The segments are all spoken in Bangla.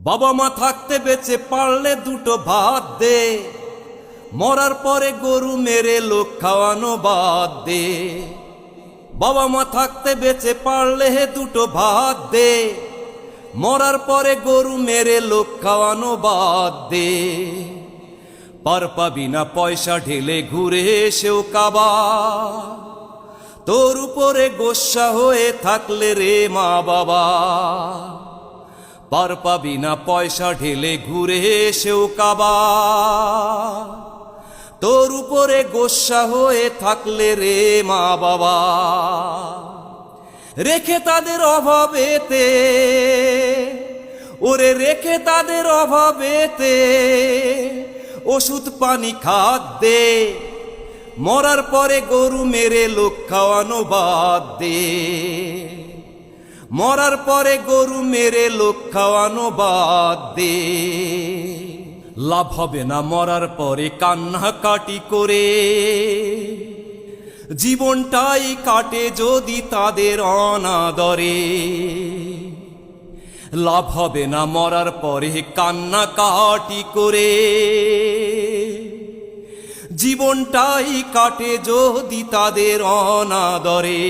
বাবা মা থাকতে বেঁচে পারলে দুটো ভাত দে, মরার পরে গরু মেরে লোক খাওয়ানো বাদ দে। বাবা মা থাকতে বেঁচে পারলে দুটো ভাত দে, মরার পরে গরু মেরে লোক খাওয়ানো বাদ দে। পার পাবি না পয়সা ঢেলে ঘুরে এসেও কাবা, তোর উপরে গোস্বা হয়ে থাকলে রে মা বাবা। পার পাবি না পয়সা ঢেলে ঘুরে এসেও কাবা, তোর উপরে গোস্বা হয়ে থাকলে রে মা বাবা। রেখে তাদের অভাবেতে, ওরে রেখে তাদের অভাবেতে ওষুধ পানি খাদ্যে, মরার পরে গরু মেরে লোক খাওয়ানো বাদ দে। মরার পরে গরু মেরে লোক খাওয়ানো বাদ দে। লাভ হবে না মরার পরে কান্নাকাটি করে, জীবনটাই কাটে যদি তাদের অনাদরে। লাভ হবে না মরার পরে কান্নাকাটি করে, জীবনটাই কাটে যদি তাদের অনাদরে।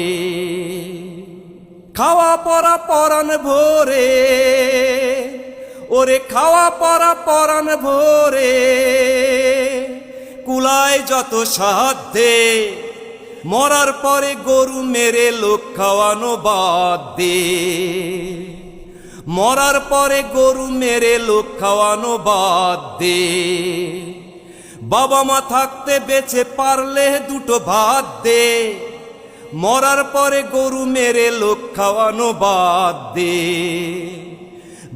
খাওয়া পরা পরাণ ভরে, ওরে খাওয়া পরা পরাণ ভরে কুলায় যত সাধ্যে, মরার পরে গরু মেরে লোক খাওয়ানো বাদ দে। মরার পরে গরু মেরে লোক খাওয়ানো বাদ দে। বাবা মা থাকতে বেঁচে পারলে দুটো ভাত দে, মরার পরে গরু মেরে লোক খাওয়ানো বাদ দে।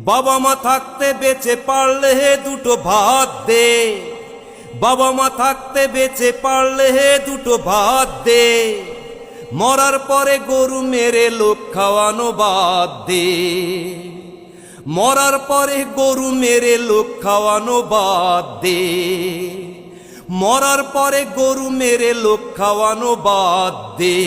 বাবা মা থাকতে বেঁচে পারলে দুটো ভাত দে, বাবা মা থাকতে বেঁচে পারলে দুটো ভাত দে, মরার পরে গরু মেরে লোক খাওয়ানো বাদ দে। মরার পরে গরু মেরে লোক খাওয়ানো বাদ দে। মরার পরে গরু মেরে লোক খাওয়ানো বাদ দে।